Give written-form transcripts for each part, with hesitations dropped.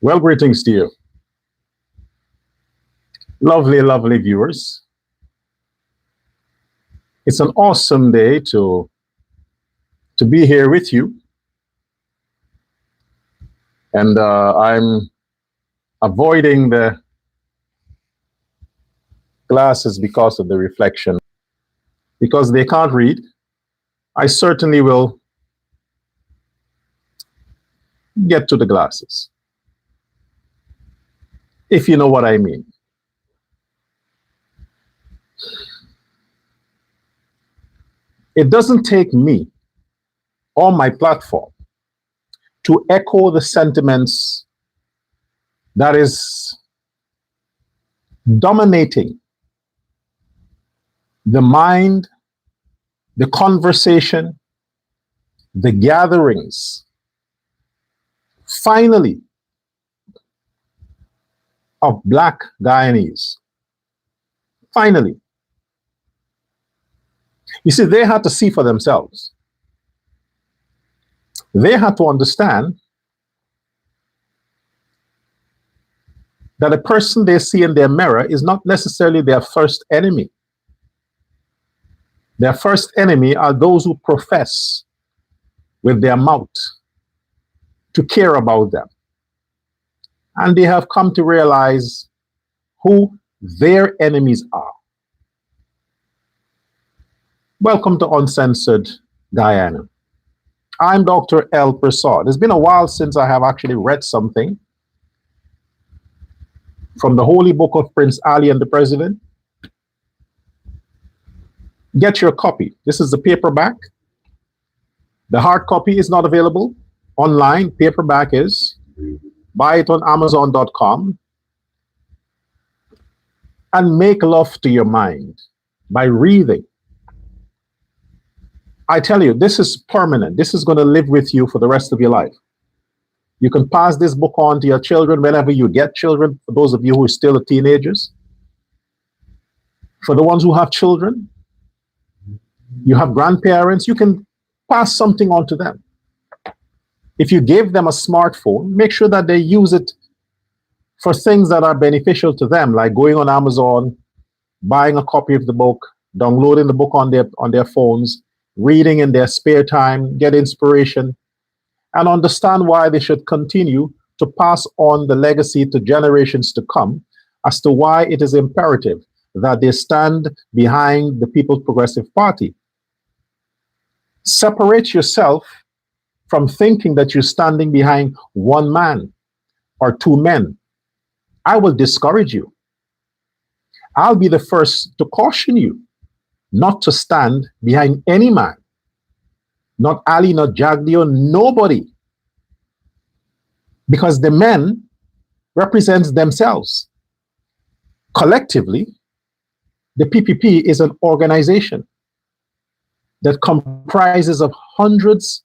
Well, greetings to you. Lovely, lovely viewers. It's an awesome day to be here with you. And I'm avoiding the glasses because of the reflection. Because they can't read, I certainly will get to the glasses, if you know what I mean. It doesn't take me or my platform to echo the sentiments that is dominating the mind, the conversation, the gatherings, finally, of Black Guyanese. Finally. You see, they had to see for themselves. They had to understand that a person they see in their mirror is not necessarily their first enemy. Their first enemy are those who profess with their mouth to care about them. And they have come to realize who their enemies are. Welcome to Uncensored Guyana. I'm Dr. L. Prasad. It's been a while since I have actually read something from the Holy Book of Prince Ali and the President. Get your copy. This is the paperback. The hard copy is not available online. Paperback is. Buy it on Amazon.com and make love to your mind by reading. I tell you, this is permanent. This is going to live with you for the rest of your life. You can pass this book on to your children whenever you get children, for those of you who are still teenagers. For the ones who have children, you have grandparents, you can pass something on to them. If you give them a smartphone, make sure that they use it for things that are beneficial to them, like going on Amazon, buying a copy of the book, downloading the book on their phones, reading in their spare time, get inspiration, and understand why they should continue to pass on the legacy to generations to come as to why it is imperative that they stand behind the People's Progressive Party. Separate yourself from thinking that you're standing behind one man or two men. I will discourage you. I'll be the first to caution you not to stand behind any man. Not Ali, not Jagdio, nobody. Because the men represents themselves. Collectively, the PPP is an organization that comprises of hundreds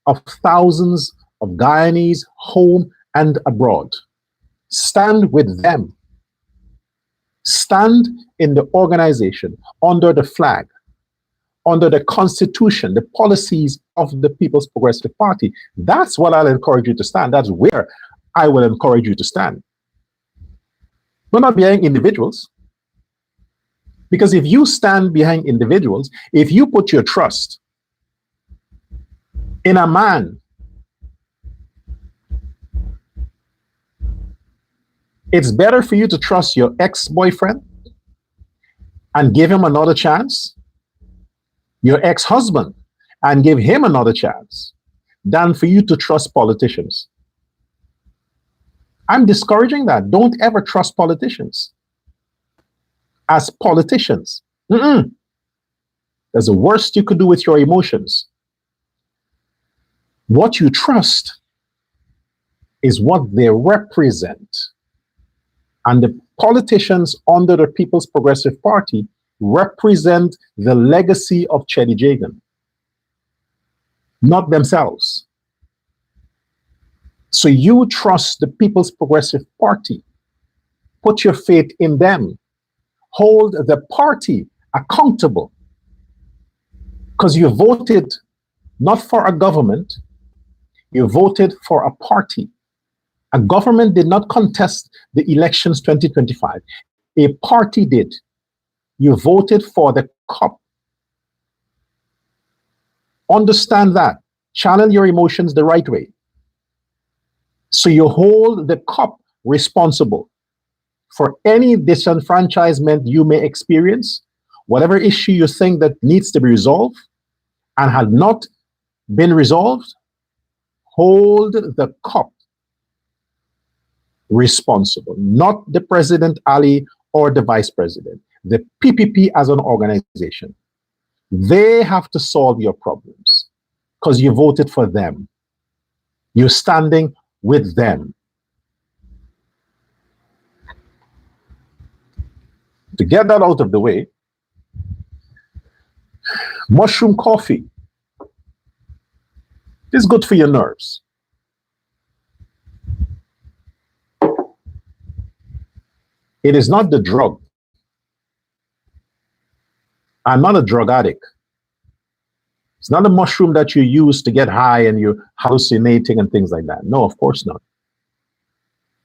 of thousands of Guyanese, home and abroad. Stand with them. Stand in the organization, under the flag, under the constitution, the policies of the People's Progressive Party. That's what I'll encourage you to stand. That's where I will encourage you to stand. We're not behind individuals. Because if you stand behind individuals, if you put your trust in a man, it's better for you to trust your ex-boyfriend and give him another chance, your ex-husband and give him another chance, than for you to trust politicians. I'm discouraging that. Don't ever trust politicians. As politicians, that's the worst you could do with your emotions. What you trust is what they represent. And the politicians under the People's Progressive Party represent the legacy of Cheddi Jagan, not themselves. So you trust the People's Progressive Party. Put your faith in them. Hold the party accountable. Because you voted not for a government, you voted for a party. A government did not contest the elections 2025. A party did. You voted for the cup. Understand that. Channel your emotions the right way. So you hold the cup responsible for any disenfranchisement you may experience, whatever issue you think that needs to be resolved and had not been resolved, hold the cup responsible, not the President Ali or the Vice President, the PPP as an organization. They have to solve your problems because you voted for them. You're standing with them. To get that out of the way, mushroom coffee is good for your nerves. It is not the drug. I'm not a drug addict. It's not a mushroom that you use to get high and you're hallucinating and things like that. No, of course not.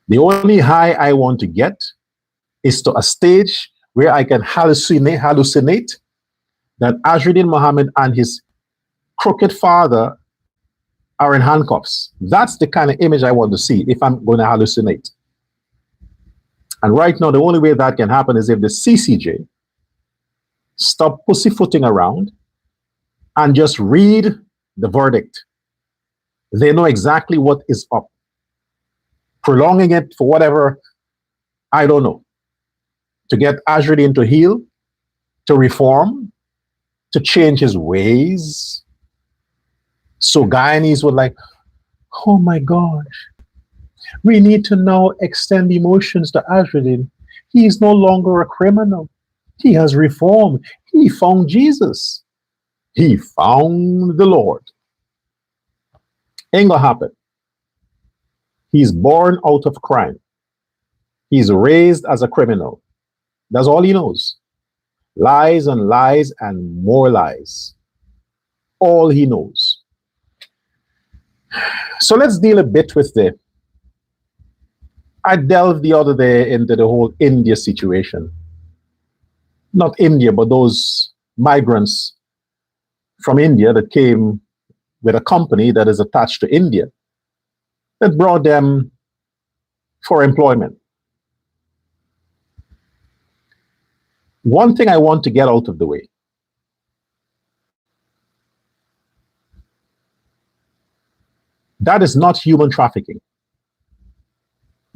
The only high I want to get is to a stage where I can hallucinate that Azruddin Mohamed and his crooked father are in handcuffs. That's the kind of image I want to see if I'm going to hallucinate. And right now, the only way that can happen is if the CCJ stop pussyfooting around and just read the verdict. They know exactly what is up. Prolonging it for whatever, I don't know. To get Azruddin to heal, to reform, to change his ways. So Guyanese were like, oh my gosh, we need to now extend emotions to Azruddin. He is no longer a criminal. He has reformed. He found Jesus. He found the Lord. Ain't gonna happen. He's born out of crime. He's raised as a criminal. That's all he knows. Lies and lies and more lies. All he knows. So let's deal a bit with I delved the other day into the whole India situation. Not India, but those migrants from India that came with a company that is attached to India that brought them for employment. One thing I want to get out of the way. That is not human trafficking.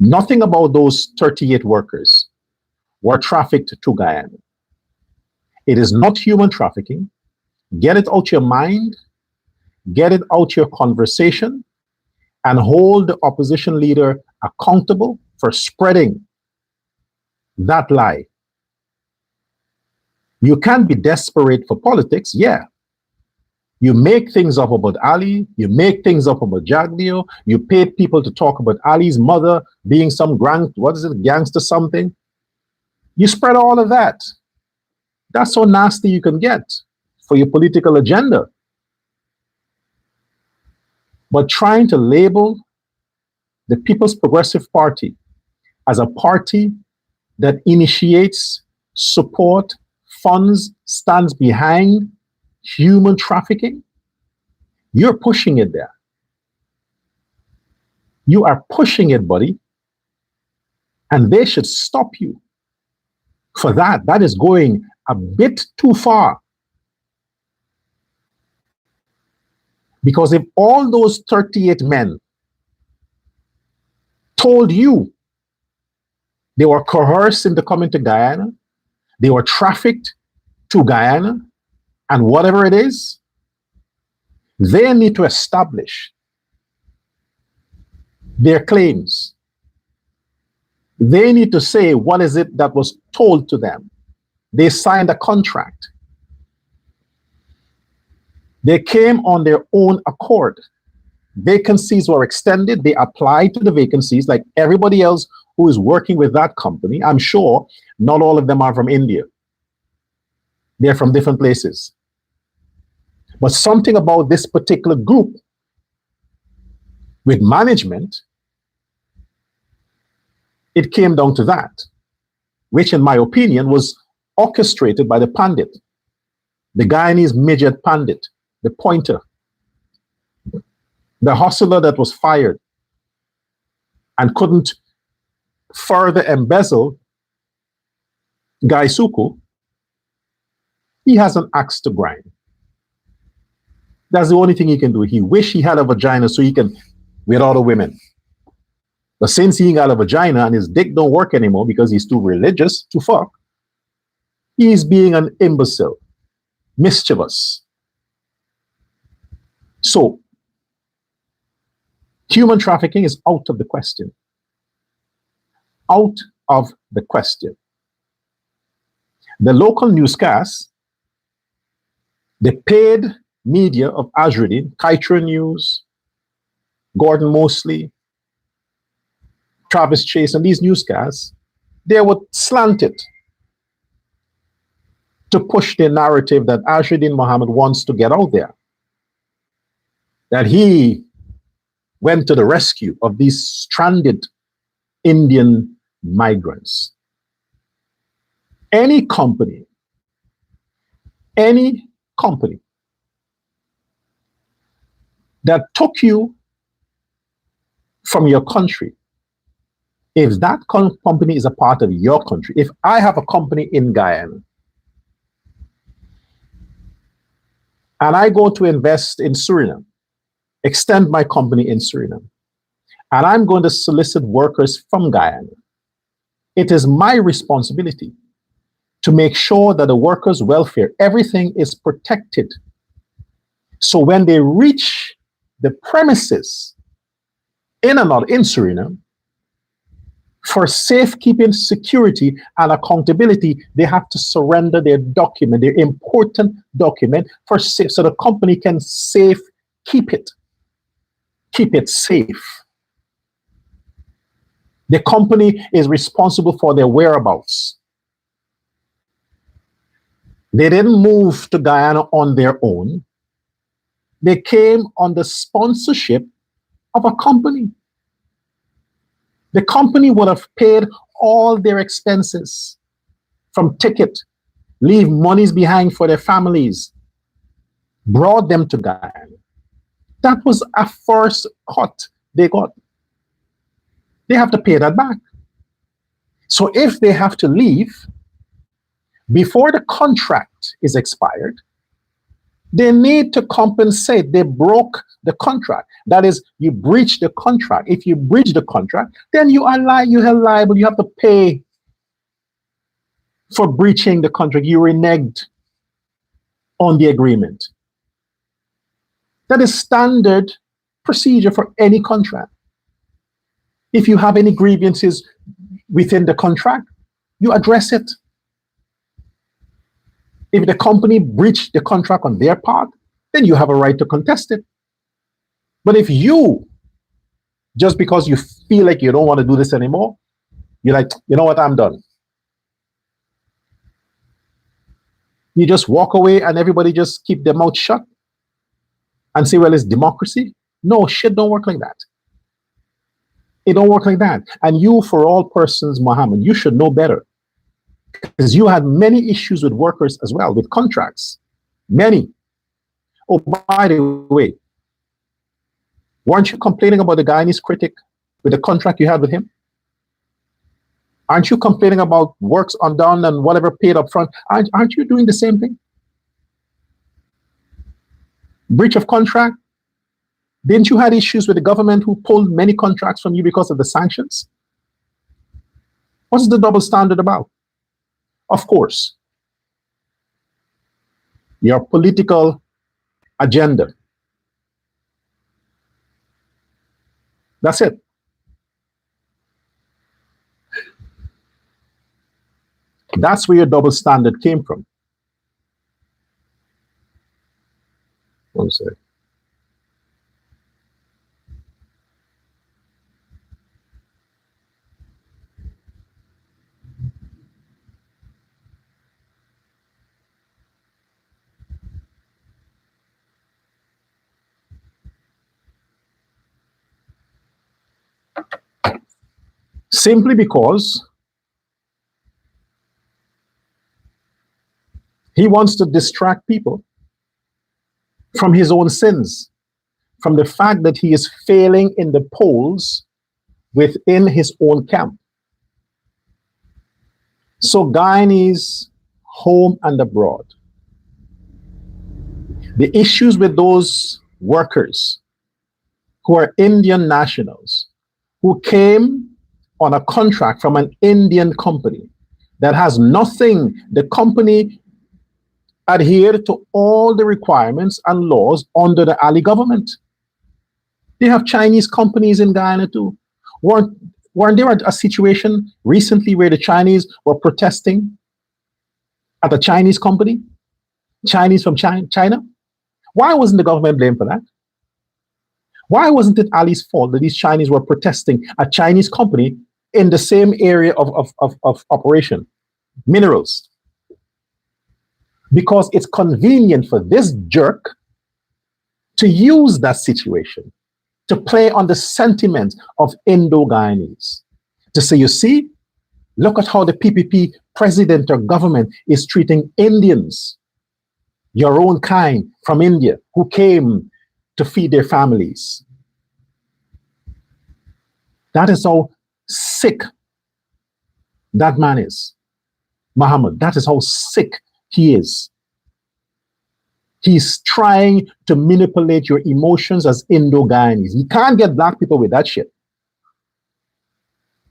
Nothing about those 38 workers were trafficked to Guyana. It is not human trafficking. Get it out your mind, get it out your conversation, and hold the opposition leader accountable for spreading that lie. You can be desperate for politics, yeah. You make things up about Ali, you make things up about Jagdeo, you pay people to talk about Ali's mother being some gangster something. You spread all of that. That's how nasty you can get for your political agenda. But trying to label the People's Progressive Party as a party that initiates, support, funds, stands behind human trafficking, you're pushing it there. You are pushing it, buddy. And they should stop you for that. That is going a bit too far. Because if all those 38 men told you they were coerced into coming to Guyana, they were trafficked to Guyana, and whatever it is, they need to establish their claims. They need to say what is it that was told to them. They signed a contract. They came on their own accord. Vacancies were extended. They applied to the vacancies like everybody else who is working with that company. I'm sure not all of them are from India. They're from different places. But something about this particular group with management It came down to that, which in my opinion was orchestrated by the pandit, the Guyanese midget pandit, the pointer, the hustler that was fired and couldn't further embezzle Guy Suku. He has an axe to grind. That's the only thing he can do. He wish he had a vagina so he can with other women. But since he ain't got a vagina and his dick don't work anymore because he's too religious to fuck, he's being an imbecile, mischievous. So, human trafficking is out of the question. Out of the question. The local newscasts, the paid media of Azruddin, Kaitra News, Gordon Mosley, Travis Chase, and these newscasts, they would slant it to push the narrative that Azruddin Mohamed wants to get out there. That he went to the rescue of these stranded Indian migrants. Any company that took you from your country, if that company is a part of your country, if I have a company in Guyana and I go to invest in Suriname, extend my company in Suriname, and I'm going to solicit workers from Guyana, it is my responsibility to make sure that the workers' welfare, everything is protected. So when they reach the premises in Suriname, for safekeeping, security, and accountability, they have to surrender their document, their important document, so the company can keep it safe. The company is responsible for their whereabouts. They didn't move to Guyana on their own. They came on the sponsorship of a company. The company would have paid all their expenses from ticket, leave monies behind for their families, brought them to Guyana. That was a first cut they got. They have to pay that back. So if they have to leave before the contract is expired, they need to compensate. They broke the contract. That is, you breach the contract. If you breach the contract, then you are liable. You have to pay for breaching the contract. You reneged on the agreement. That is standard procedure for any contract. If you have any grievances within the contract, you address it. If the company breached the contract on their part, then you have a right to contest it. But if you, just because you feel like you don't want to do this anymore, you're like, you know what, I'm done. You just walk away and everybody just keep their mouth shut and say, well, it's democracy. No, shit don't work like that. It don't work like that. And you, for all persons, Mohamed, you should know better. Because you had many issues with workers as well, with contracts. Many. Oh, by the way, weren't you complaining about the Guyanese critic with the contract you had with him? Aren't you complaining about works undone and whatever paid up front? Aren't you doing the same thing? Breach of contract? Didn't you have issues with the government who pulled many contracts from you because of the sanctions? What's the double standard about? Of course, your political agenda. That's it. That's where your double standard came from. One second. simply because he wants to distract people from his own sins, from the fact that he is failing in the polls within his own camp. So Guyanese, home and abroad, the issues with those workers who are Indian nationals who came on a contract from an Indian company that has nothing, the company adhered to all the requirements and laws under the Ali government. They have Chinese companies in Guyana too. Weren't there a situation recently where the Chinese were protesting at a Chinese company? Chinese from China? Why wasn't the government blamed for that? Why wasn't it Ali's fault that these Chinese were protesting a Chinese company in the same area of operation? Minerals. Because it's convenient for this jerk to use that situation to play on the sentiment of Indo-Guyanese. To say, you see, look at how the PPP president or government is treating Indians, your own kind from India, who came to feed their families. That is how sick that man is. Mohamed, that is how sick he is. He's trying to manipulate your emotions as Indo-Guyanese. He can't get black people with that shit.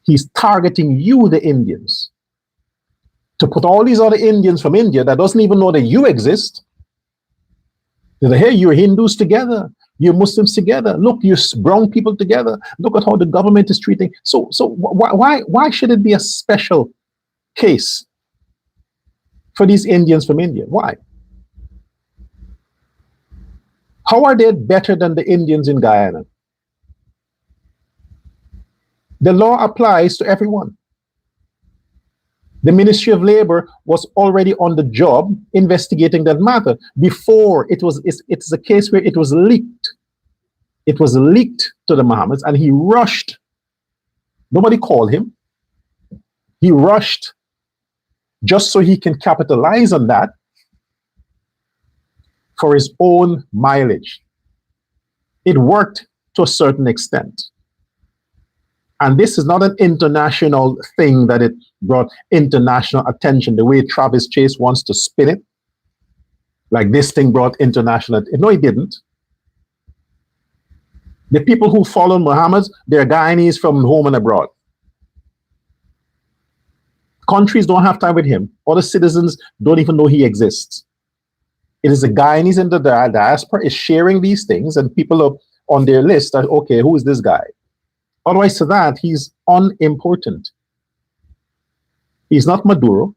He's targeting you, the Indians, to put all these other Indians from India that doesn't even know that you exist. They're, hey, you're Hindus together, you're Muslims together. Look, you're brown people together. Look at how the government is treating. So why should it be a special case for these Indians from India? Why? How are they better than the Indians in Guyana? The law applies to everyone. The Ministry of Labor was already on the job investigating that matter before it's a case where it was leaked. It was leaked to the Mohammeds and he rushed. Nobody called him. He rushed just so he can capitalize on that for his own mileage. It worked to a certain extent. And this is not an international thing that it brought international attention the way Travis Chase wants to spin it. Like this thing brought international. No, it didn't. The people who follow Mohammed, they're Guyanese from home and abroad. Countries don't have time with him. Other citizens don't even know he exists. It is the Guyanese in the diaspora is sharing these things, and people are on their list that, okay, who is this guy? Otherwise to that, he's unimportant. He's not Maduro.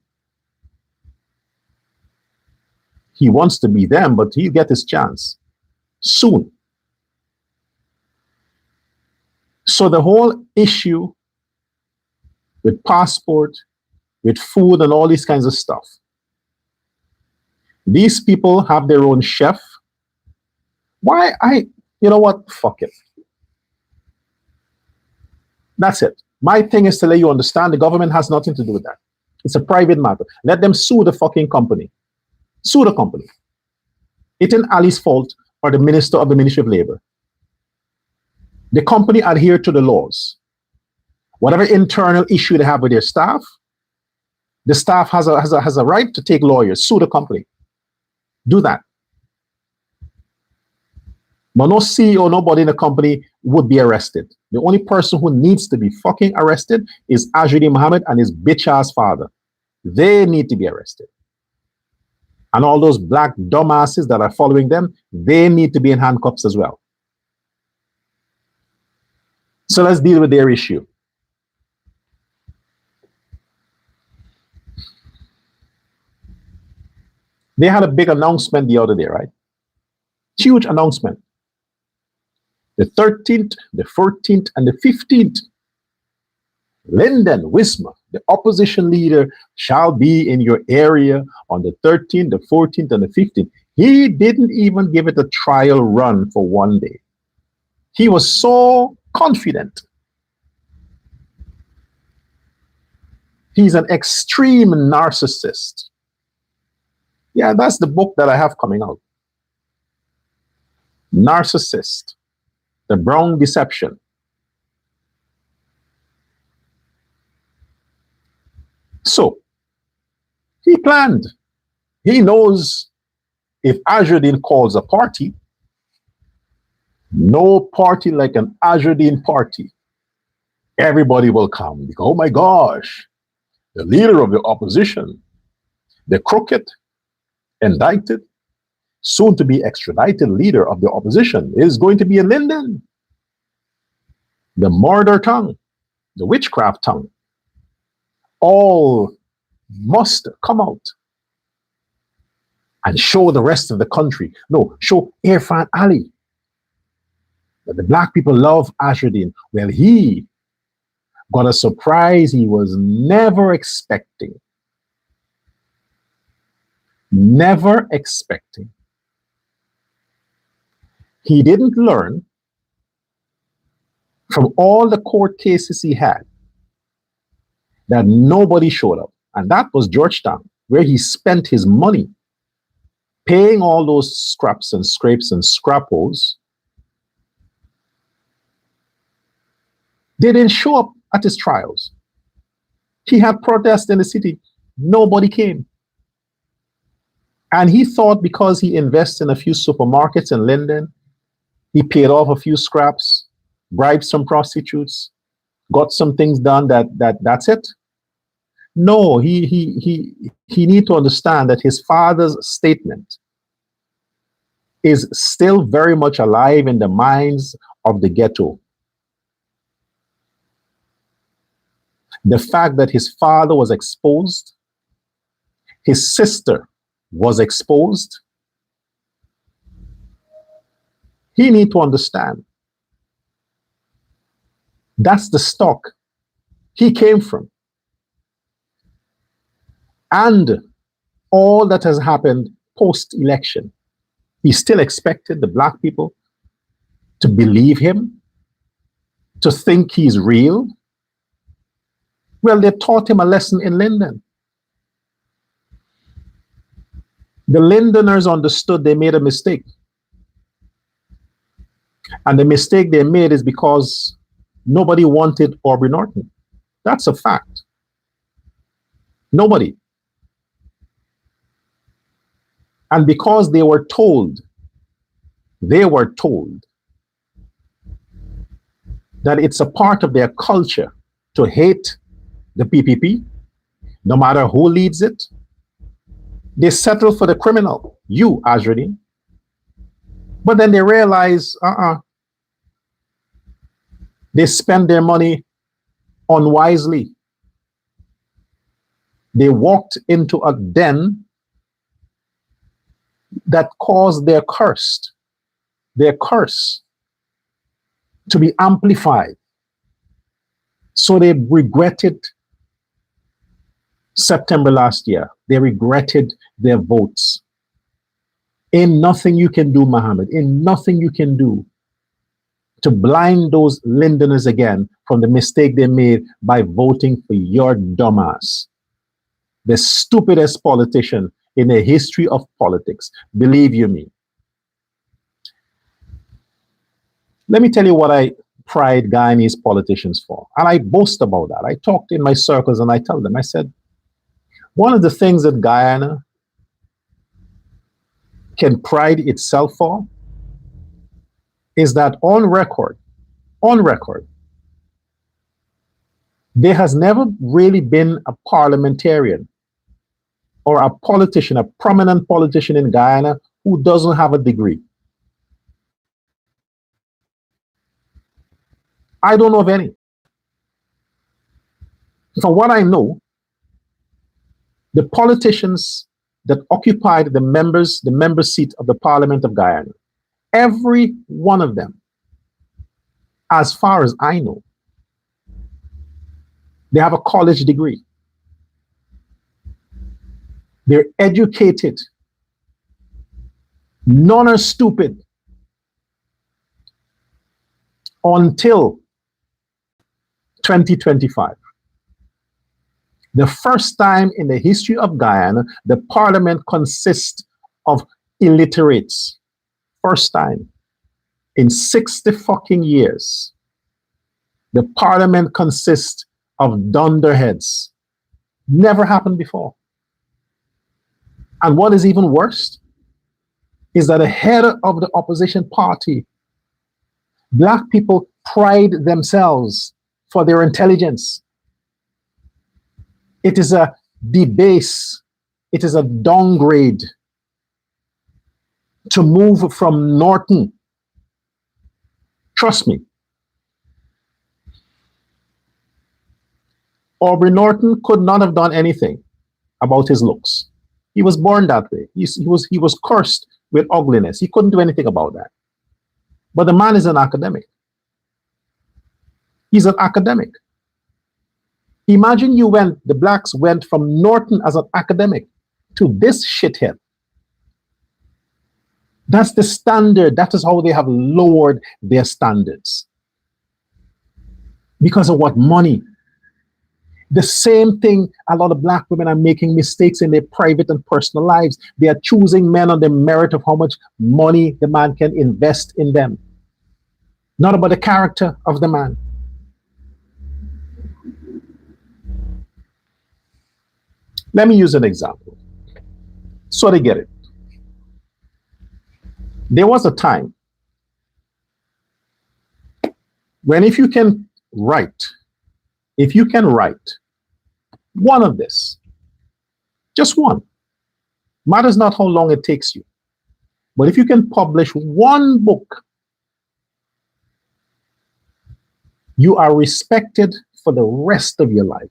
He wants to be them, but he'll get his chance soon. So the whole issue with passport, with food and all these kinds of stuff, these people have their own chef. You know what? Fuck it. That's it. My thing is to let you understand the government has nothing to do with that. It's a private matter. Let them sue the fucking company. Sue the company. It ain't Ali's fault or the minister of the Ministry of Labor. The company adhered to the laws. Whatever internal issue they have with their staff, the staff has a right to take lawyers, sue the company. Do that. But no CEO, nobody in the company would be arrested. The only person who needs to be fucking arrested is Ajudi Mohamed and his bitch-ass father. They need to be arrested. And all those black dumbasses that are following them, they need to be in handcuffs as well. So let's deal with their issue. They had a big announcement the other day, right? Huge announcement. The 13th, the 14th, and the 15th. Lyndon Wismer, the opposition leader, shall be in your area on the 13th, the 14th, and the 15th. He didn't even give it a trial run for one day. He was so confident. He's an extreme narcissist. Yeah, that's the book that I have coming out. Narcissist, the Brown Deception. So, he planned. He knows if Azudine calls a party, no party like an Azudine party, everybody will come. Because, oh my gosh, the leader of the opposition, the crooked, indicted, soon to be extradited leader of the opposition is going to be in Linden. The murder tongue, the witchcraft tongue, all must come out and show the rest of the country. No, show Irfan Ali that the black people love Azudine. Well, he got a surprise he was never expecting. Never expecting. He didn't learn from all the court cases he had that nobody showed up. And that was Georgetown, where he spent his money paying all those scraps and scrapes and scrappos. They didn't show up at his trials. He had protests in the city. Nobody came. And he thought because he invested in a few supermarkets in Linden, he paid off a few scraps, bribed some prostitutes, got some things done that's it. No, he need to understand that his father's statement is still very much alive in the minds of the ghetto. The fact that his father was exposed, his sister was exposed, he need to understand that's the stock he came from. And all that has happened post-election, he still expected the black people to believe him, to think he's real. Well, they taught him a lesson in Linden. The Lindeners understood they made a mistake. And the mistake they made is because nobody wanted Aubrey Norton. That's a fact. Nobody. And because they were told that it's a part of their culture to hate the PPP, no matter who leads it, they settle for the criminal, you, Azudine. But then they realize, they spend their money unwisely. They walked into a den that caused their curse to be amplified. So they regretted September last year. They regretted their votes. Ain't nothing you can do, Mohamed. Ain't nothing you can do to blind those Lindeners again from the mistake they made by voting for your dumbass. The stupidest politician in the history of politics. Believe you me. Let me tell you what I pride Guyanese politicians for. And I boast about that. I talked in my circles and I tell them, I said, one of the things that Guyana can pride itself for is that on record, there has never really been a parliamentarian or a politician, a prominent politician in Guyana who doesn't have a degree. I don't know of any. From what I know, the politicians that occupied the member seat of the Parliament of Guyana, every one of them, as far as I know, they have a college degree. They're educated. None are stupid. Until 2025. The first time in the history of Guyana, the parliament consists of illiterates. First time in 60 fucking years. The parliament consists of dunderheads. Never happened before. And what is even worse is that the head of the opposition party, black people pride themselves for their intelligence. It is a debase, it is a downgrade to move from Norton. Trust me. Aubrey Norton could not have done anything about his looks. He was born that way. He was cursed with ugliness. He couldn't do anything about that. But the man is an academic. He's an academic. Imagine the blacks went from Norton as an academic to this shithead. That's the standard. That is how they have lowered their standards. Because of what? Money. The same thing, a lot of black women are making mistakes in their private and personal lives. They are choosing men on the merit of how much money the man can invest in them. Not about the character of the man. Let me use an example so they get it. There was a time when if you can write one of this, just one, matters not how long it takes you, but if you can publish one book, you are respected for the rest of your life.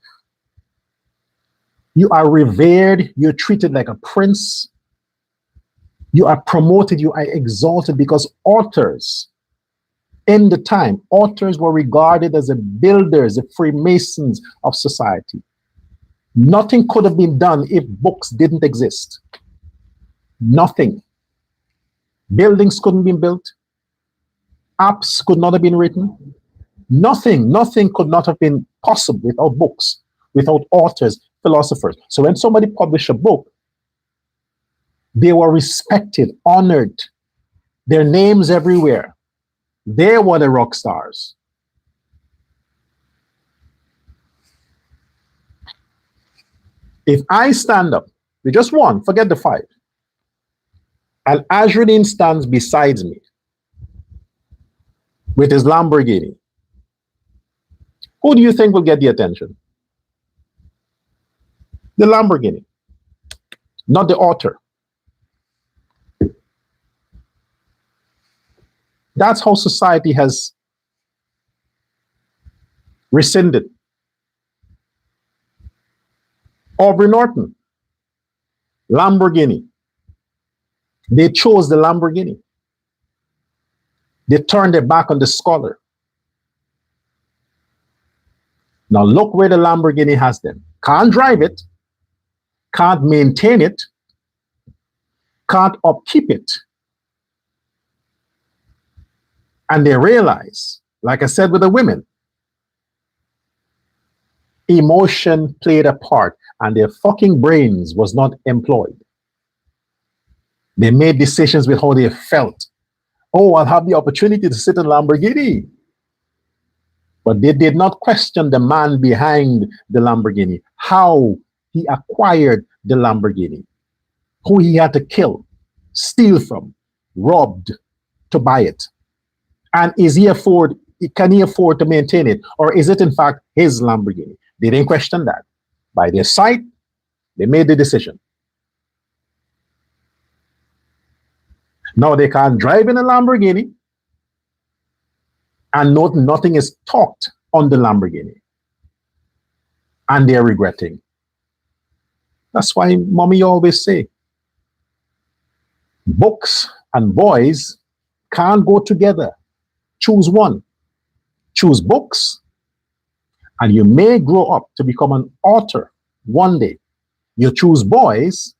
You are revered, you're treated like a prince, you are promoted, you are exalted, because authors, in the time, authors were regarded as the builders, the Freemasons of society. Nothing could have been done if books didn't exist. Nothing. Buildings couldn't be built. Apps could not have been written. Nothing could not have been possible without books, without authors, philosophers. So when somebody published a book, they were respected, honored, their names everywhere. They were the rock stars. If I stand up with just one, forget the five, and Azruddin stands beside me with his Lamborghini, who do you think will get the attention? The Lamborghini, not the author. That's how society has rescinded. Aubrey Norton, Lamborghini. They chose the Lamborghini. They turned their back on the scholar. Now look where the Lamborghini has them. Can't drive it, can't maintain it, can't upkeep it. And they realize, like I said with the women, emotion played a part and their fucking brains was not employed. They made decisions with how they felt. Oh, I'll have the opportunity to sit in Lamborghini. But they did not question the man behind the Lamborghini, how he acquired the Lamborghini, who he had to kill, steal from, robbed to buy it. And can he afford to maintain it? Or is it in fact his Lamborghini? They didn't question that. By their sight, they made the decision. Now they can't drive in a Lamborghini and nothing is talked on the Lamborghini. And they're regretting. That's why mommy always say, books and boys can't go together. Choose one. Choose books, and you may grow up to become an author one day. You choose boys,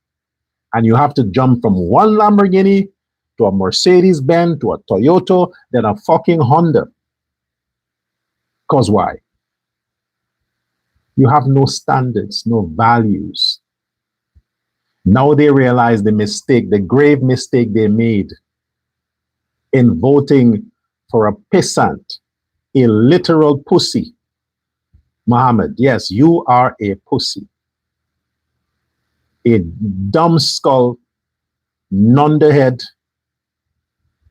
and you have to jump from one Lamborghini to a Mercedes-Benz, to a Toyota, then a fucking Honda. Because why? You have no standards, no values. Now they realize the mistake, the grave mistake they made in voting for a pissant, a literal pussy. Mohammed, yes, you are a pussy. A dumb skull, nonderhead.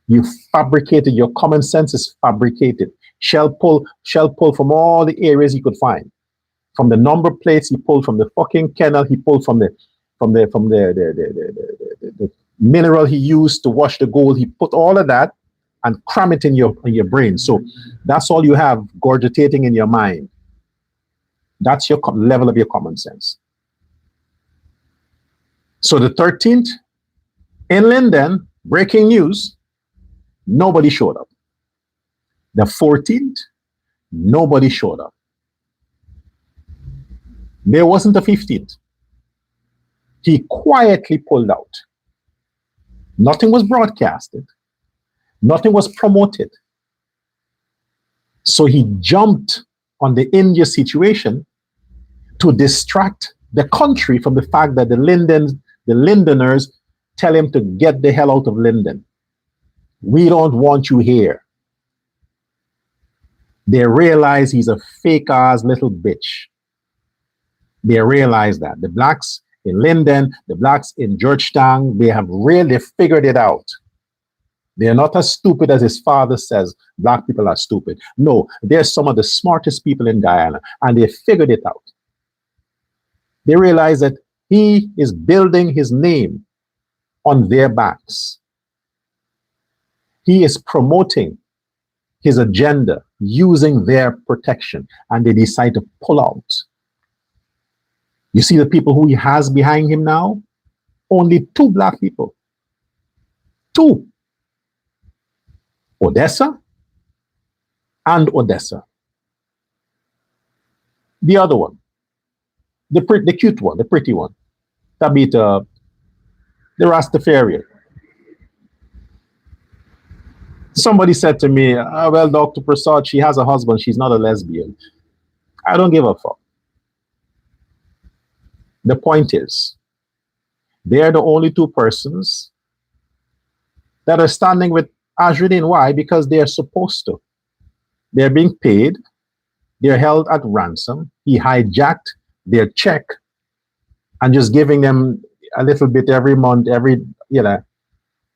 You fabricated, your common sense is fabricated. Shell pull from all the areas he could find. From the number plates, he pulled from the fucking kennel, he pulled from the mineral he used to wash the gold. He put all of that and cram it in your brain. So that's all you have gorgitating in your mind. That's your level of your common sense. So the 13th, in Linden, breaking news, nobody showed up. The 14th, nobody showed up. There wasn't a 15th. He quietly pulled out. Nothing was broadcasted. Nothing was promoted. So he jumped on the India situation to distract the country from the fact that the Lindeners tell him to get the hell out of Linden. We don't want you here. They realize he's a fake-ass little bitch. They realize that. The blacks in Linden, the blacks in Georgetown, they have really figured it out. They are not as stupid as his father says black people are stupid. No, they're some of the smartest people in Guyana, and they figured it out. They realize that he is building his name on their backs. He is promoting his agenda using their protection, and they decide to pull out. You see the people who he has behind him now? Only 2 black people. 2. Odessa and Odessa. The other one, the cute one, the pretty one, Tabitha, the Rastafarian. Somebody said to me, well, Dr. Prasad, she has a husband, she's not a lesbian. I don't give a fuck. The point is, they're the only 2 persons that are standing with Ajudin. Why? Because they are supposed to. They're being paid. They're held at ransom. He hijacked their check and just giving them a little bit every month,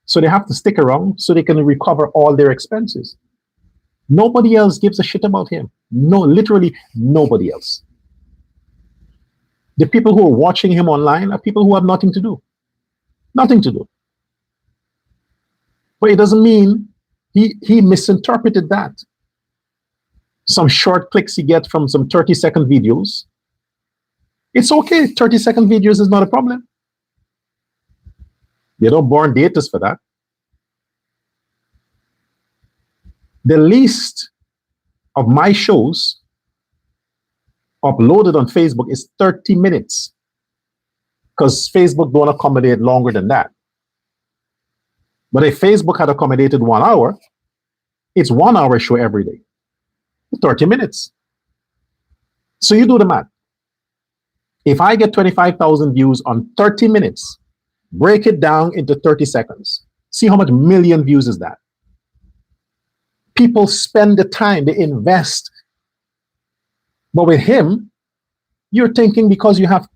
so they have to stick around so they can recover all their expenses. Nobody else gives a shit about him. No, literally nobody else. The people who are watching him online are people who have nothing to do. Nothing to do. But it doesn't mean he misinterpreted that. Some short clicks he gets from some 30-second videos. It's okay. 30-second videos is not a problem. They don't burn data for that. The least of my shows uploaded on Facebook is 30 minutes because Facebook don't accommodate longer than that. But if Facebook had accommodated 1 hour, it's 1 hour show every day, 30 minutes. So you do the math. If I get 25,000 views on 30 minutes, break it down into 30 seconds. See how much million views is that? People spend the time, they invest. But with him, you're thinking because you have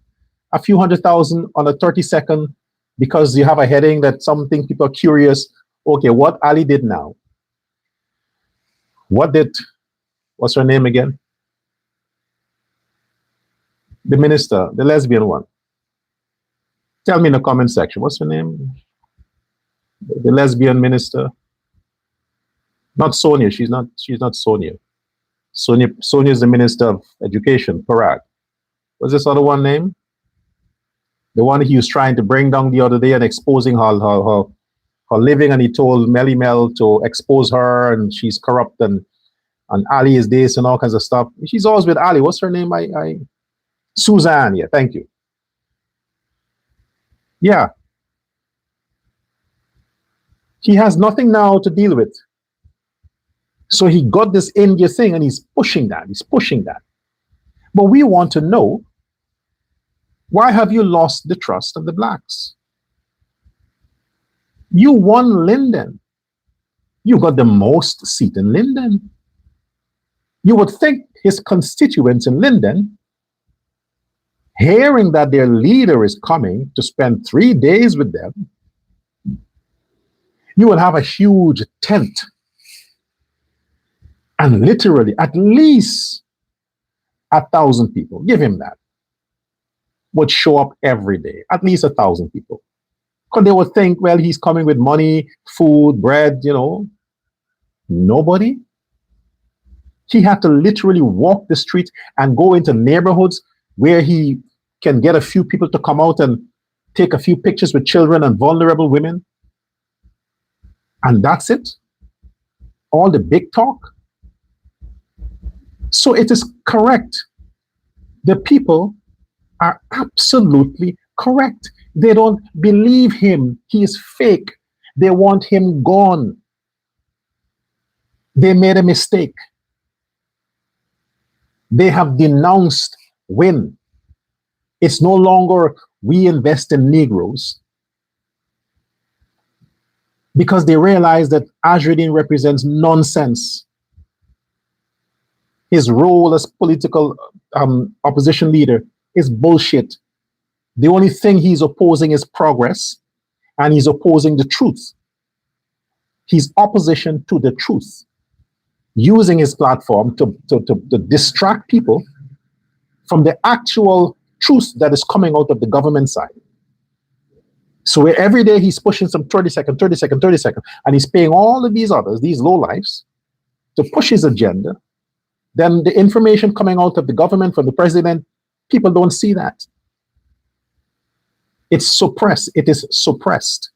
a few 100,000 on a 30-second, because you have a heading that something people are curious. Okay, what Ali did now? What's her name again? The minister, the lesbian one. Tell me in the comment section, what's her name? The lesbian minister. Not Sonia, she's not Sonia. Sonia is the Minister of Education, Parag. What's this other one name? The one he was trying to bring down the other day and exposing her living, and he told Melly Mel to expose her and she's corrupt and Ali is this and all kinds of stuff. She's always with Ali. What's her name? Suzanne, yeah, thank you. Yeah. He has nothing now to deal with. So he got this India thing and he's pushing that. But we want to know, why have you lost the trust of the blacks? You won Linden. You got the most seat in Linden. You would think his constituents in Linden, hearing that their leader is coming to spend 3 days with them, you would have a huge tent. And literally, at least 1,000 people, give him that, would show up every day, at least 1,000 people. Because they would think, well, he's coming with money, food, bread, Nobody. He had to literally walk the street and go into neighborhoods where he can get a few people to come out and take a few pictures with children and vulnerable women. And that's it. All the big talk. So it is correct. The people are absolutely correct. They don't believe him. He is fake. They want him gone. They made a mistake. They have denounced Win. It's no longer we invest in Negroes, because they realize that Azriddin represents nonsense. His role as political opposition leader is bullshit. The only thing he's opposing is progress, and he's opposing the truth. He's opposition to the truth, using his platform to distract people from the actual truth that is coming out of the government side. So where every day he's pushing some 30-second, 30-second, 30-second, and he's paying all of these others, these lowlifes, to push his agenda, then the information coming out of the government from the president, people don't see that. It's suppressed. It is suppressed.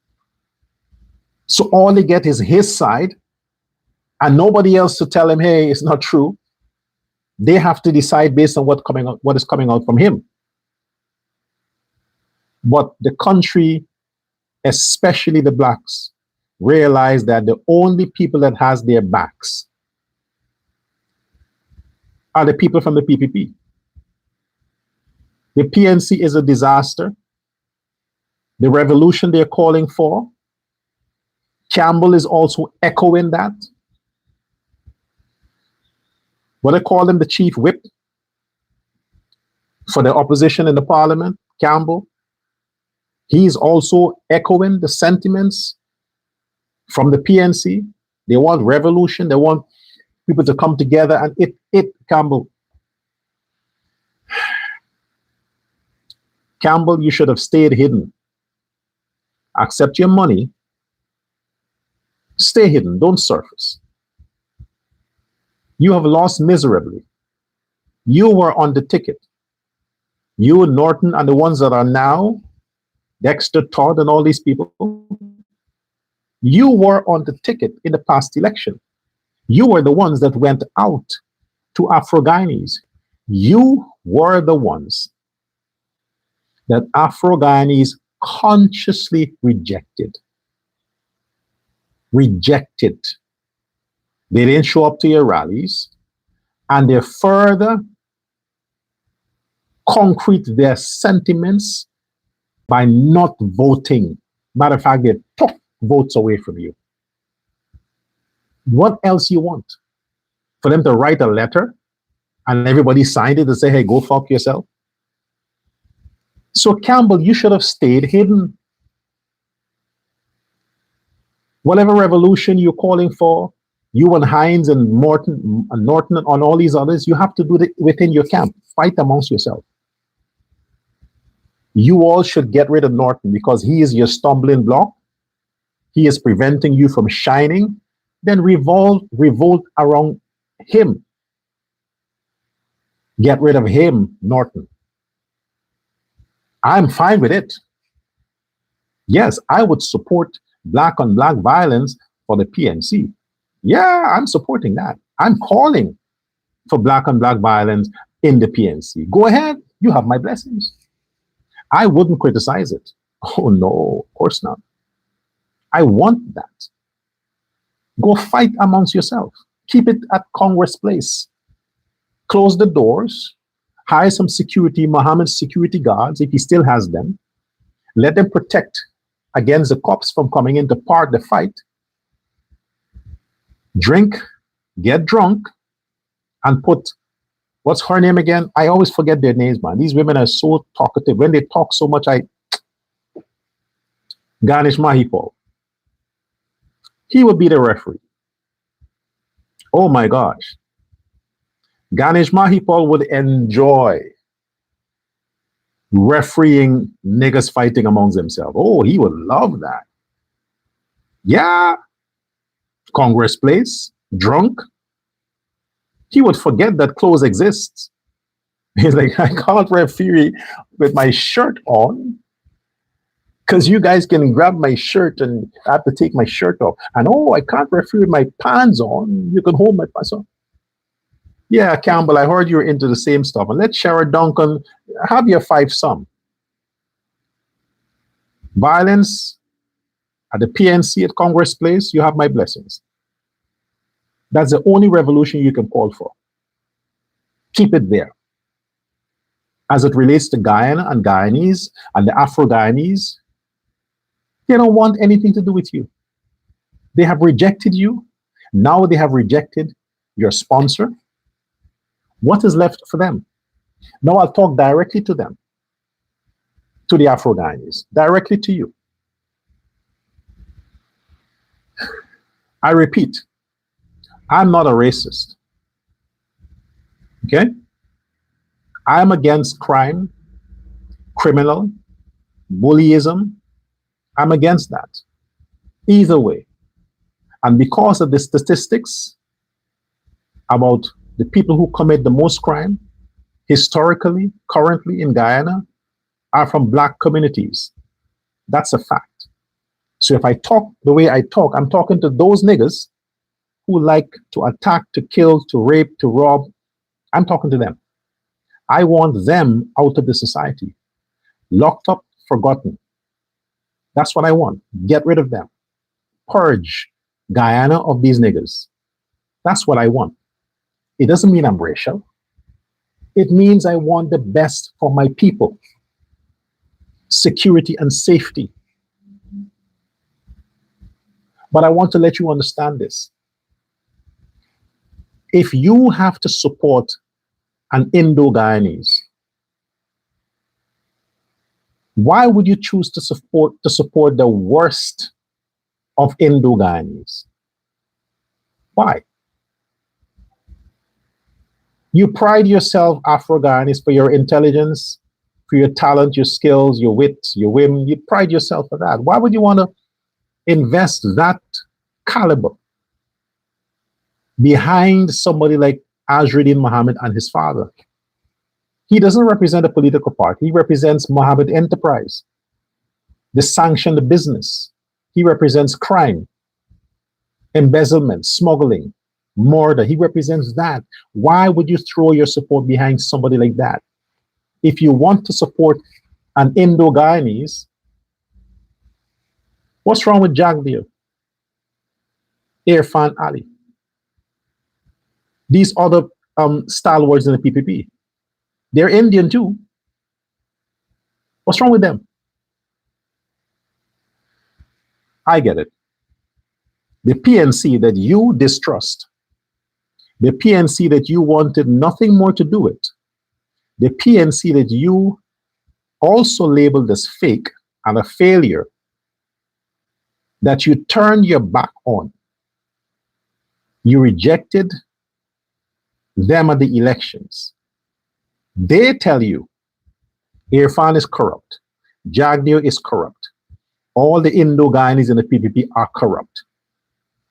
So all they get is his side, and nobody else to tell him, hey, it's not true. They have to decide based on what is coming out from him. But the country, especially the blacks, realize that the only people that has their backs are the people from the PPP. The PNC is a disaster. The revolution they're calling for, Campbell is also echoing that. What I call him, the chief whip for the opposition in the parliament, Campbell, he's also echoing the sentiments from the PNC. They want revolution. They want people to come together, and Campbell, you should have stayed hidden. Accept your money. Stay hidden. Don't surface. You have lost miserably. You were on the ticket. You, Norton, and the ones that are now, Dexter, Todd, and all these people, you were on the ticket in the past election. You were the ones that went out to Afro-Guyanese. You were the ones that Afro-Guyanese consciously rejected. Rejected. They didn't show up to your rallies, and they further concrete their sentiments by not voting. Matter of fact, they took votes away from you. What else you want? For them to write a letter and everybody signed it and say, hey, go fuck yourself? So Campbell, you should have stayed hidden. Whatever revolution you're calling for, you and Hines and Norton and all these others, you have to do it within your camp. Fight amongst yourself. You all should get rid of Norton because he is your stumbling block. He is preventing you from shining. Then revolt around him. Get rid of him, Norton. I'm fine with it. Yes, I would support black on black violence for the PNC. Yeah, I'm supporting that. I'm calling for black on black violence in the PNC. Go ahead, you have my blessings. I wouldn't criticize it. Oh no, of course not. I want that. Go fight amongst yourself. Keep it at Congress Place. Close the doors Hire some security, Mohammed's security guards, if he still has them. Let them protect against the cops from coming in to part the fight. Drink, get drunk, and put, what's her name again? I always forget their names, man. These women are so talkative. When they talk so much, Garnish Mahipol. He would be the referee. Oh my gosh. Garnish Mahipol would enjoy refereeing niggas fighting amongst themselves. Oh, he would love that. Yeah. Congress Place, drunk. He would forget that clothes exist. He's like, I can't referee with my shirt on because you guys can grab my shirt and I have to take my shirt off. And oh, I can't referee with my pants on. You can hold my pants on. Yeah, Campbell, I heard you were into the same stuff. And let Shara Duncan have your 5-some. Violence at the PNC at Congress Place, you have my blessings. That's the only revolution you can call for. Keep it there. As it relates to Guyana and Guyanese and the Afro-Guyanese, they don't want anything to do with you. They have rejected you. Now they have rejected your sponsor. What is left for them? Now I'll talk directly to them, to the Afro-Guyanese, directly to you. I repeat, I'm not a racist. Okay? I'm against crime, criminal, bullyism. I'm against that. Either way. And because of the statistics about the people who commit the most crime, historically, currently in Guyana, are from Black communities. That's a fact. So if I talk the way I talk, I'm talking to those niggas who like to attack, to kill, to rape, to rob. I'm talking to them. I want them out of the society. Locked up, forgotten. That's what I want. Get rid of them. Purge Guyana of these niggas. That's what I want. It doesn't mean I'm racial. It means I want the best for my people. Security and safety. But I want to let you understand this. If you have to support an Indo-Guyanese, why would you choose to support the worst of Indo-Guyanese? Why? You pride yourself, Afro-Guyanese, for your intelligence, for your talent, your skills, your wit, your whim. You pride yourself for that. Why would you want to invest that caliber behind somebody like Azruddin Mohamed and his father? He doesn't represent a political party. He represents Mohammed Enterprise, the sanctioned business. He represents crime, embezzlement, smuggling, murder. He represents that. Why would you throw your support behind somebody like that? If you want to support an Indo-Guyanese, what's wrong with Jagdeo, Irfan Ali, these other stalwarts in the PPP? They're Indian too. What's wrong with them? I get it. The PNC that you distrust, the PNC that you wanted nothing more to do with, the PNC that you also labeled as fake and a failure, that you turned your back on. You rejected them at the elections. They tell you Irfan is corrupt, Jagdeo is corrupt, all the Indo-Guyanese in the PPP are corrupt.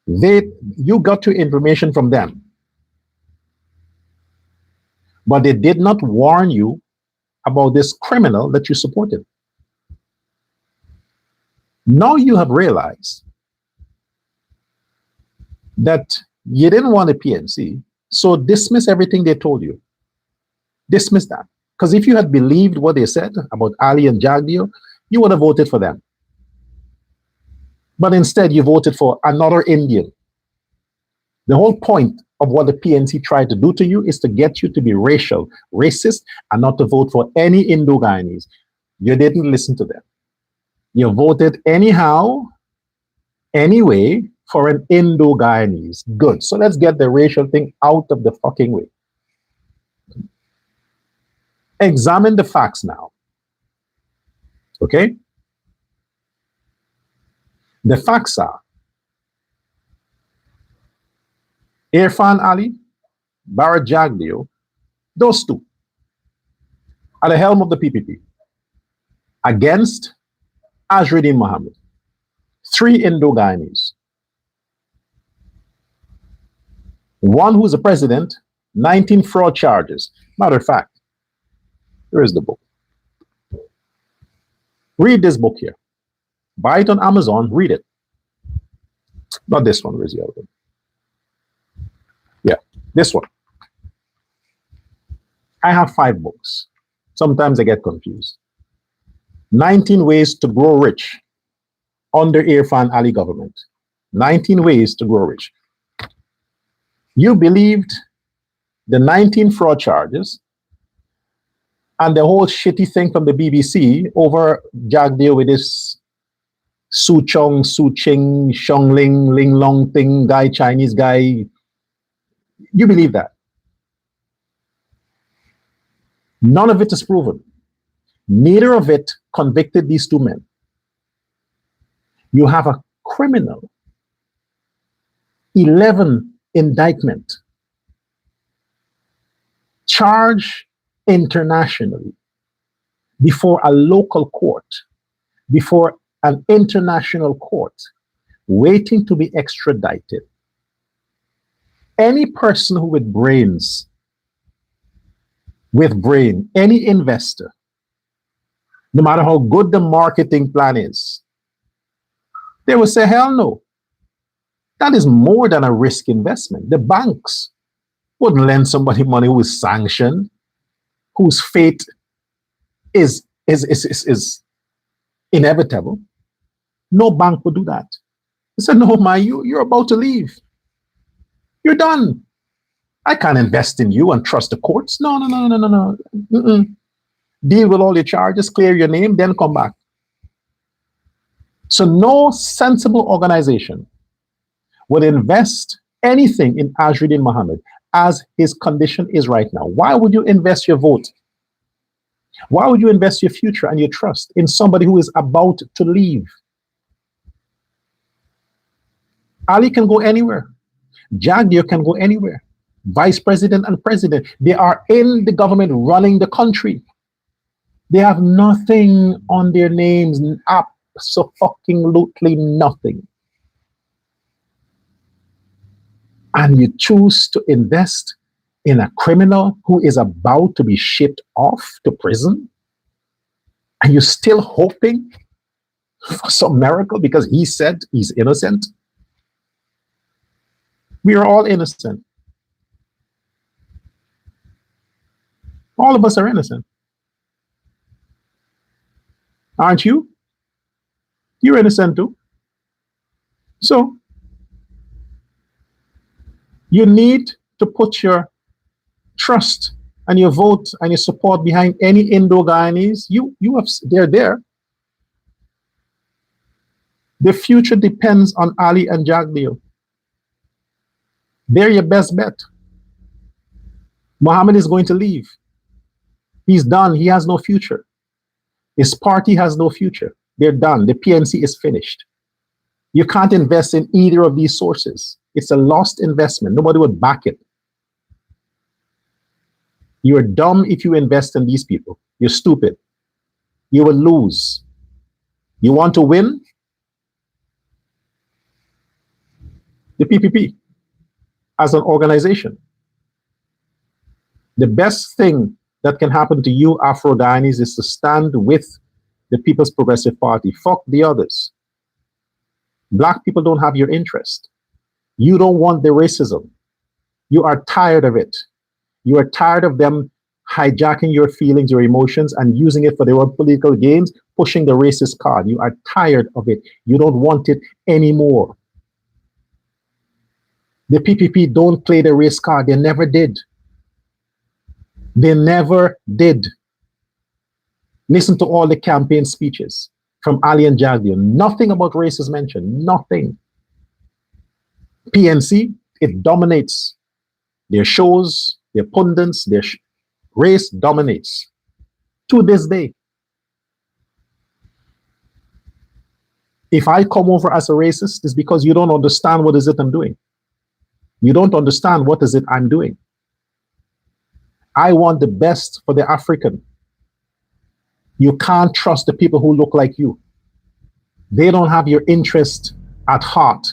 You got your information from them, but they did not warn you about this criminal that you supported. Now you have realized that you didn't want a PNC, so dismiss everything they told you. Dismiss that. Because if you had believed what they said about Ali and Jagdeo, you would have voted for them. But instead, you voted for another Indian. The whole point of what the PNC tried to do to you is to get you to be racial, racist, and not to vote for any Indo-Guyanese. You didn't listen to them. You voted anyhow, anyway, for an Indo-Guyanese. Good. So let's get the racial thing out of the fucking way. Examine the facts now. Okay? The facts are Irfan Ali, Barrett Jagdeo, those two at the helm of the PPP against Azruddin Mohamed. 3 Indo-Guyanese. One who's the president, 19 fraud charges. Matter of fact, here is the book. Read this book here. Buy it on Amazon, read it. Not this one, where's the other one? Yeah, this one. I have 5 books. Sometimes I get confused. 19 ways to grow rich under Irfan Ali government. 19 ways to grow rich. You believed the 19 fraud charges and the whole shitty thing from the BBC over Jagdeo with this Su Chong, Su Ching, Shong Ling, Ling Long thing, guy, Chinese guy. You believe that. None of it is proven. Neither of it convicted these 2 men. You have a criminal 11 indictment, charged internationally before a local court, before an international court, waiting to be extradited. Any person who with brain, any investor, no matter how good the marketing plan is, they will say, hell no. That is more than a risk investment. The banks wouldn't lend somebody money who is sanctioned, whose fate is inevitable. No bank would do that. They said, no, man, you're about to leave. You're done. I can't invest in you and trust the courts. No. Mm-mm. Deal with all your charges, clear your name, then come back. So no sensible organization would invest anything in Azruddin Mohamed as his condition is right now. Why would you invest your vote? Why would you invest your future and your trust in somebody who is about to leave? Ali can go anywhere. Jagdeo can go anywhere. Vice president and president, they are in the government running the country. They have nothing on their names, absolutely nothing. And you choose to invest in a criminal who is about to be shipped off to prison? And you're still hoping for some miracle because he said he's innocent? We are all innocent. All of us are innocent. Aren't you? You're innocent too. So, you need to put your trust and your vote and your support behind any Indo-Guyanese. They're there. The future depends on Ali and Jagdeo. They're your best bet. Mohamed is going to leave. He's done. He has no future. His party has no future. They're done. The PNC is finished. You can't invest in either of these sources. It's a lost investment. Nobody would back it. You're dumb if you invest in these people. You're stupid. You will lose. You want to win? The PPP as an organization. The best thing that can happen to you Afro-Guyanese is to stand with the People's Progressive Party. Fuck the others. Black people don't have your interest. You don't want the racism. You are tired of it. You are tired of them hijacking your feelings, your emotions, and using it for their own political gains, pushing the racist card. You are tired of it. You don't want it anymore. The PPP don't play the race card. They never did. They never did. Listen to all the campaign speeches from Ali and Jagdeo. Nothing about race is mentioned. Nothing. PNC, it dominates. Their shows, their pundits, their race dominates. To this day. If I come over as a racist, it's because you don't understand what is it I'm doing. You don't understand what is it I'm doing. I want the best for the African. You can't trust the people who look like you. They don't have your interest at heart.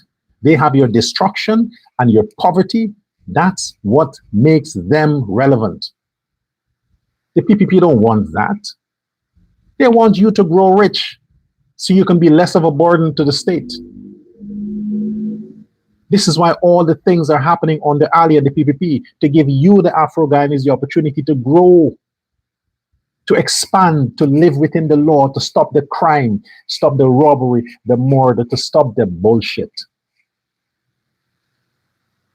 They have your destruction and your poverty. That's what makes them relevant. The PPP don't want that. They want you to grow rich so you can be less of a burden to the state. This is why all the things are happening on the Ali and the PPP, to give you, the Afro-Guyanese, the opportunity to grow, to expand, to live within the law, to stop the crime, stop the robbery, the murder, to stop the bullshit.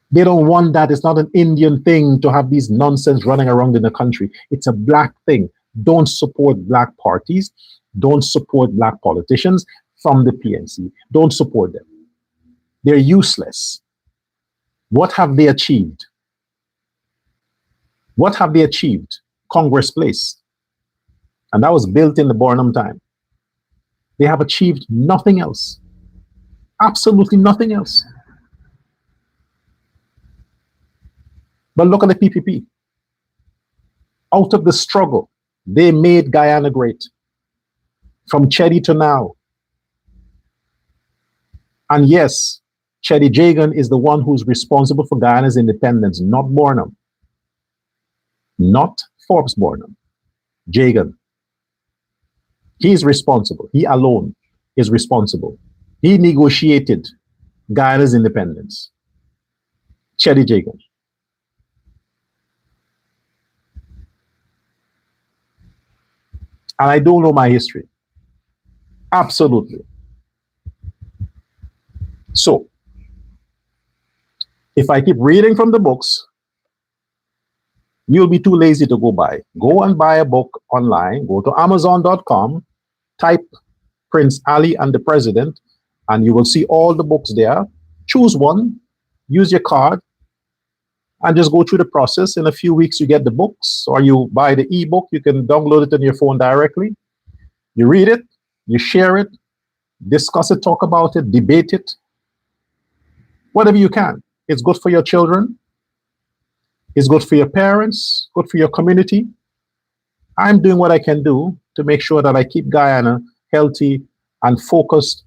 They don't want that. It's not an Indian thing to have these nonsense running around in the country. It's a black thing. Don't support black parties. Don't support black politicians from the PNC. Don't support them. They're useless. What have they achieved? What have they achieved? Congress Place. And that was built in the Barnum time. They have achieved nothing else. Absolutely nothing else. But look at the PPP. Out of the struggle, they made Guyana great. From Chedi to now. And yes, Chedi Jagan is the one who's responsible for Guyana's independence, not Barnum. Not Forbes Barnum. Jagan. He's responsible. He alone is responsible. He negotiated Guyana's independence. Chedi Jagan. And I don't know my history. Absolutely. So, if I keep reading from the books, you'll be too lazy to go buy. Go and buy a book online. Go to Amazon.com, type Prince Ali and the President, and you will see all the books there. Choose one, use your card, and just go through the process. In a few weeks, you get the books, or you buy the ebook. You can download it on your phone directly. You read it, you share it, discuss it, talk about it, debate it, whatever you can. It's good for your children. It's good for your parents, good for your community. I'm doing what I can do to make sure that I keep Guyana healthy and focused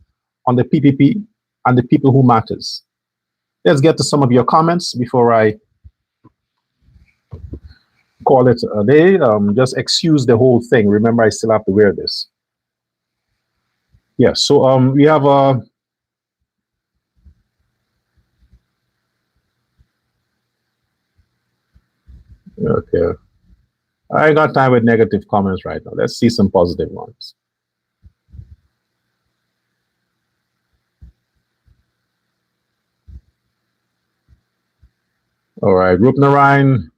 on the PPP and the people who matters. Let's get to some of your comments before I call it a day. Just excuse the whole thing. Remember, I still have to wear this. Yeah, so we have a okay. I got time with negative comments right now. Let's see some positive ones. All right, Group Narayan.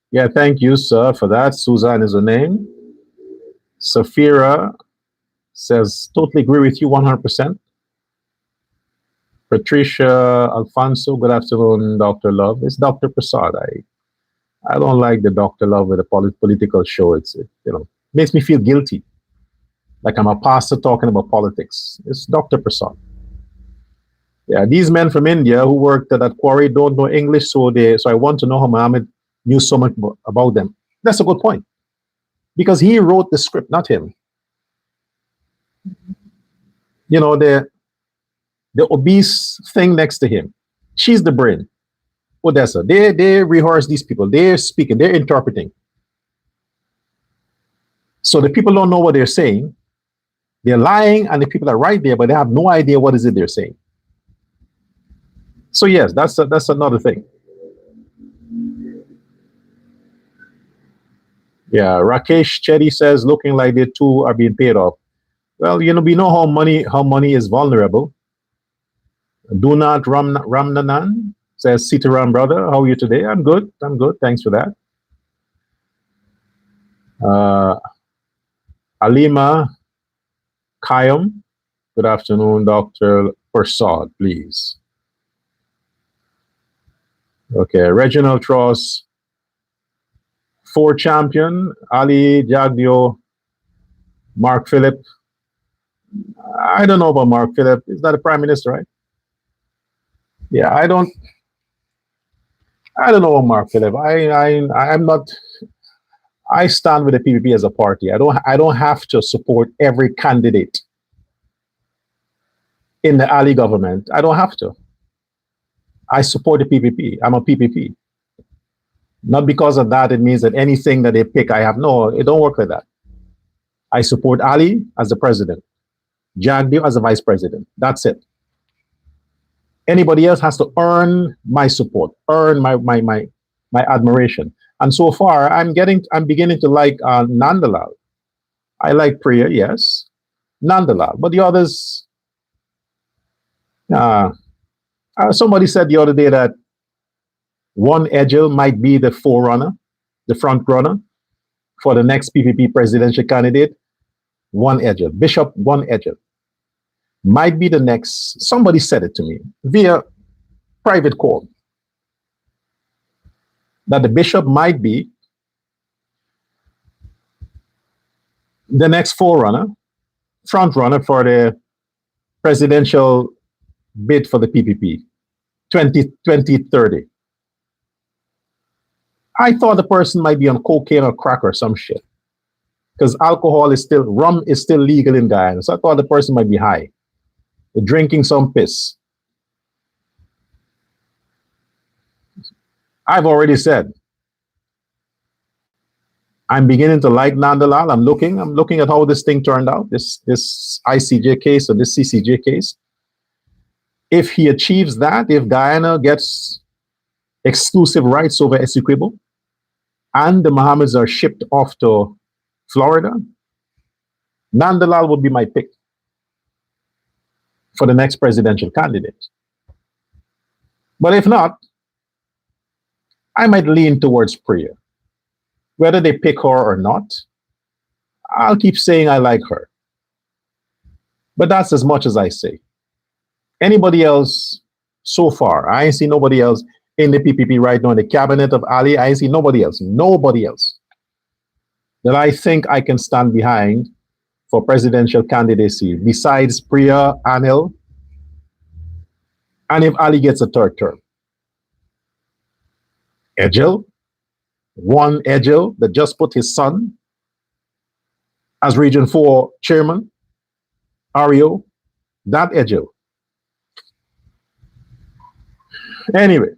Yeah, thank you, sir, for that. Suzanne is her name. Safira says, totally agree with you 100%. Patricia Alfonso, good afternoon, Dr. Love. It's Dr. Prasad. I don't like the Dr. Love with a political show. It makes me feel guilty. Like I'm a pastor talking about politics. It's Dr. Prasad. Yeah, these men from India who worked at that quarry don't know English, so I want to know how Mohamed knew so much about them. That's a good point. Because he wrote the script, not him. You know, the obese thing next to him. She's the brain. Odessa. They rehearse these people. They're speaking. They're interpreting. So the people don't know what they're saying. They're lying, and the people are right there, but they have no idea what is it they're saying. So yes, that's another thing. Yeah, Rakesh Chetty says, looking like they too are being paid off. Well, we know how money is vulnerable. Do not Ramnanan Says Sitaram, brother. How are you today? I'm good. I'm good. Thanks for that. Alima Kayum. Good afternoon, Dr. Persad, please. Okay, Reginald Tross, 4 champion, Ali Jagdio, Mark Phillip. I don't know about Mark Phillip. Is that a prime minister, right? Yeah, I don't know about Mark Phillip. I'm not. I stand with the PPP as a party. I don't have to support every candidate in the Ali government. I don't have to. I support the PPP. I'm a PPP. Not because of that, it means that anything that they pick, I have. No, it don't work like that. I support Ali as the president, Jagdeep as the vice president. That's it. Anybody else has to earn my support, earn my admiration. And so far, I'm beginning to like Nandalal. I like Priya, yes, Nandalal, but the others. Somebody said the other day that one Edgel might be the forerunner, the front runner for the next PPP presidential candidate. One Edgel, Bishop One Edgel might be the next. Somebody said it to me via private call that the bishop might be the next forerunner, front runner for the presidential bid for the PPP 2030. I thought the person might be on cocaine or crack or some shit, because rum is still legal in Guyana. So I thought the person might be high, drinking some piss. I've already said I'm beginning to like Nandalal. I'm looking at how this thing turned out, this ICJ case or this CCJ case. If he achieves that, if Guyana gets exclusive rights over Essequibo, and the Mohammeds are shipped off to Florida, Nandalal would be my pick for the next presidential candidate. But if not, I might lean towards Priya. Whether they pick her or not, I'll keep saying I like her. But that's as much as I say. Anybody else so far? I ain't seen nobody else in the PPP right now in the cabinet of Ali. I ain't seen nobody else that I think I can stand behind for presidential candidacy besides Priya, Anil, and if Ali gets a 3rd term. Edgel, one Edgel that just put his son as Region 4 chairman, Ario, that Edgel. Anyway,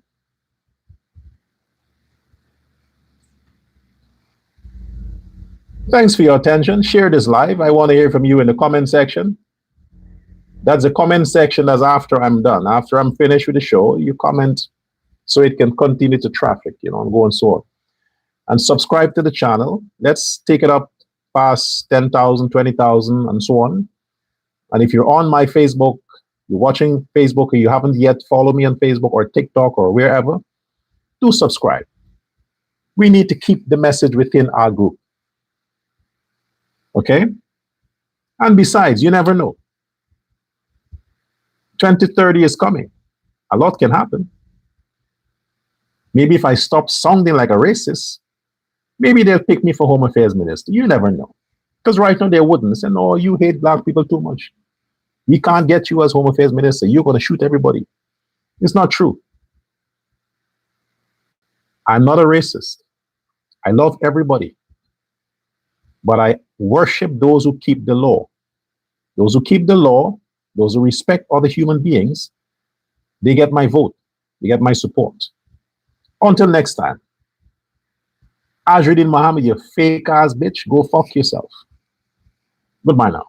thanks for your attention. Share this live. I want to hear from you in the comment section. That's the comment section that's after I'm done. After I'm finished with the show, you comment so it can continue to traffic, and go and so on. And subscribe to the channel. Let's take it up past 10,000, 20,000, and so on. And if you're on my Facebook, you're watching Facebook, or you haven't yet followed me on Facebook or TikTok or wherever, do subscribe. We need to keep the message within our group. Okay? And besides, you never know. 2030 is coming. A lot can happen. Maybe if I stop sounding like a racist, maybe they'll pick me for Home Affairs Minister. You never know. Because right now they wouldn't say, no, you hate black people too much. We can't get you as Home Affairs Minister. You're going to shoot everybody. It's not true. I'm not a racist. I love everybody. But I worship those who keep the law. Those who keep the law, those who respect other human beings, they get my vote. They get my support. Until next time. Azruddin Mohammed, you fake ass bitch, go fuck yourself. Goodbye now.